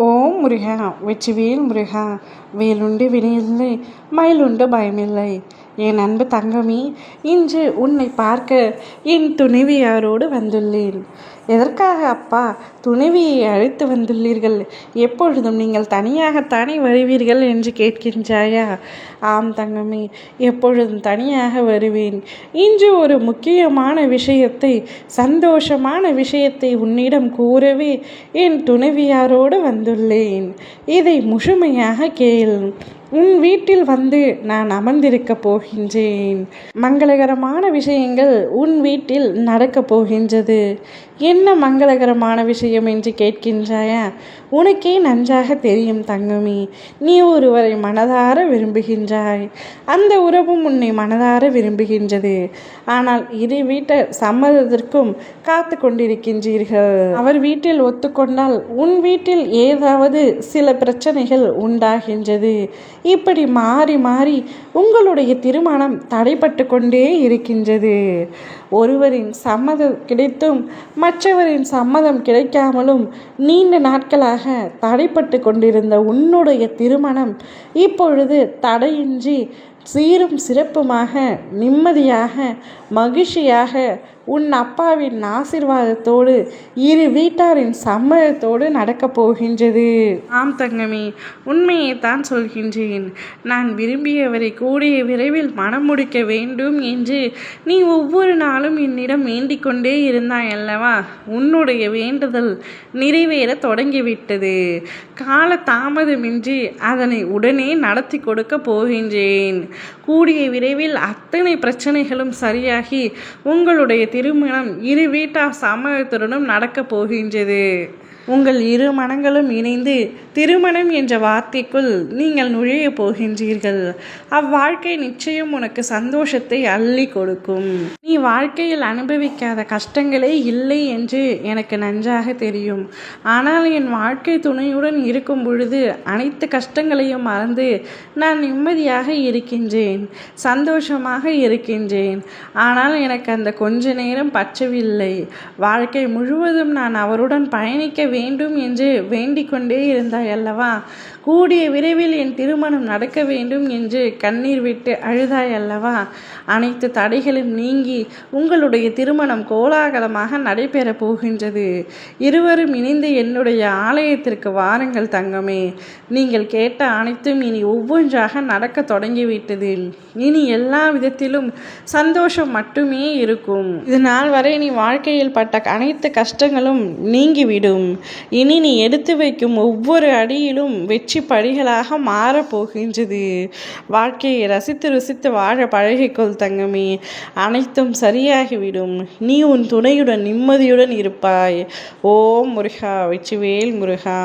ஓம் முருகா வெற்றிவேல் முருகா வேலுண்டு வினையில்லை மயிலுண்டு பயமில்லை. என் அன்பு தங்கமி, இன்று உன்னை பார்க்க என் துணைவியாரோடு வந்துள்ளேன். எதற்காக அப்பா துணைவியை அழைத்து வந்துள்ளீர்கள்? எப்பொழுதும் நீங்கள் தனியாகத்தானே வருவீர்கள் என்று கேட்கின்றாயா? ஆம் தங்கமி, எப்பொழுதும் தனியாக வருவேன். இன்று ஒரு முக்கியமான விஷயத்தை, சந்தோஷமான விஷயத்தை உன்னிடம் கூறவே என் துணைவியாரோடு வந்துள்ளேன். இதை முழுமையாக கேள். உன் வீட்டில் வந்து நான் அமர்ந்திருக்கப் போகின்றேன். மங்களகரமான விஷயங்கள் உன் வீட்டில் நடக்கப் போகின்றது. என்ன மங்களகரமான விஷயம் என்று கேட்கின்றாயா? உனக்கே நன்றாக தெரியும் தங்கமி. நீ ஒருவரை மனதார விரும்புகின்றாய். அந்த உறவும் உன்னை மனதார விரும்புகின்றது. ஆனால் இரு வீட்டர் சம்மதத்திற்கும் காத்து கொண்டிருக்கின்றீர்கள். அவர் வீட்டில் ஒத்துக்கொண்டால் உன் வீட்டில் ஏதாவது சில பிரச்சனைகள் உண்டாகின்றது. இப்படி மாறி மாறி உங்களுடைய திருமணம் தடைப்பட்டு கொண்டே இருக்கின்றது. ஒருவரின் சம்மதம் கிடைத்தும் மற்றவரின் சம்மதம் கிடைக்காமலும் நீண்ட நாட்களாக தடைப்பட்டு கொண்டிருந்த உன்னுடைய திருமணம் இப்பொழுது தடையின்றி சீரும் சிறப்புமாக நிம்மதியாக மகிழ்ச்சியாக உன் அப்பாவின் ஆசீர்வாதத்தோடு இரு வீட்டாரின் சம்மதத்தோடு நடக்கப் போகின்றது. ஆம் தங்கமி, உண்மையை தான் சொல்கின்றேன். நான் விரும்பியவரை கூடிய விரைவில் மனம் முடிக்க வேண்டும் என்று நீ ஒவ்வொரு நாளும் என்னிடம் வேண்டிக் கொண்டே இருந்தாய் அல்லவா? உன்னுடைய வேண்டுதல் நிறைவேற தொடங்கிவிட்டது. கால தாமதமின்றி அதனை உடனே நடத்தி கொடுக்க போகின்றேன். கூடிய விரைவில் அத்தனை பிரச்சனைகளும் சரியாகி உங்களுடைய திருமணம் இரு வீட்டார் சம்மதத்துடனும் நடக்கப் போகின்றது. உங்கள் இரு மனங்களும் இணைந்து திருமணம் என்ற வார்த்தைக்குள் நீங்கள் நுழைய போகின்றீர்கள். அவ்வாழ்க்கை நிச்சயம் உனக்கு சந்தோஷத்தை அள்ளி கொடுக்கும். நீ வாழ்க்கையில் அனுபவிக்காத கஷ்டங்களே இல்லை என்று எனக்கு நன்றாக தெரியும். ஆனால் என் வாழ்க்கை துணையுடன் இருக்கும் பொழுது அனைத்து கஷ்டங்களையும் மறந்து நான் நிம்மதியாக இருக்கின்றேன், சந்தோஷமாக இருக்கின்றேன். ஆனால் எனக்கு அந்த கொஞ்ச நேரம் பற்றவில்லை. வாழ்க்கை முழுவதும் நான் அவருடன் பயணிக்க வேண்டும் என்று வேண்டிக் கொண்டே இருந்தாய் அல்லவா? கூடிய விரைவில் என் திருமணம் நடக்க வேண்டும் என்று கண்ணீர் விட்டு அழுதாய் அல்லவா? அனைத்து தடைகளும் நீங்கி உங்களுடைய திருமணம் கோலாகலமாக நடைபெறப் போகின்றது. இருவரும் இணைந்து என்னுடைய ஆலயத்திற்கு வாருங்கள் தங்கமே. நீங்கள் கேட்ட அனைத்தும் இனி ஒவ்வொன்றாக நடக்க தொடங்கிவிட்டது. இனி எல்லா விதத்திலும் சந்தோஷம் மட்டுமே இருக்கும். இது நாள் வரை நீ வாழ்க்கையில் பட்ட அனைத்து கஷ்டங்களும் நீங்கிவிடும். இனி நீ எடுத்து வைக்கும் ஒவ்வொரு அடியிலும் வெற்றி படிகளாக மாறப்போகின்றது. வாழ்க்கையை ரசித்து ருசித்து வாழ பழகிக்கொள் தங்கமே. அனைத்தும் சரியாகிவிடும். நீ உன் துணையுடன் நிம்மதியுடன் இருப்பாய். ஓம் முருகா வெற்றிவேல் முருகா.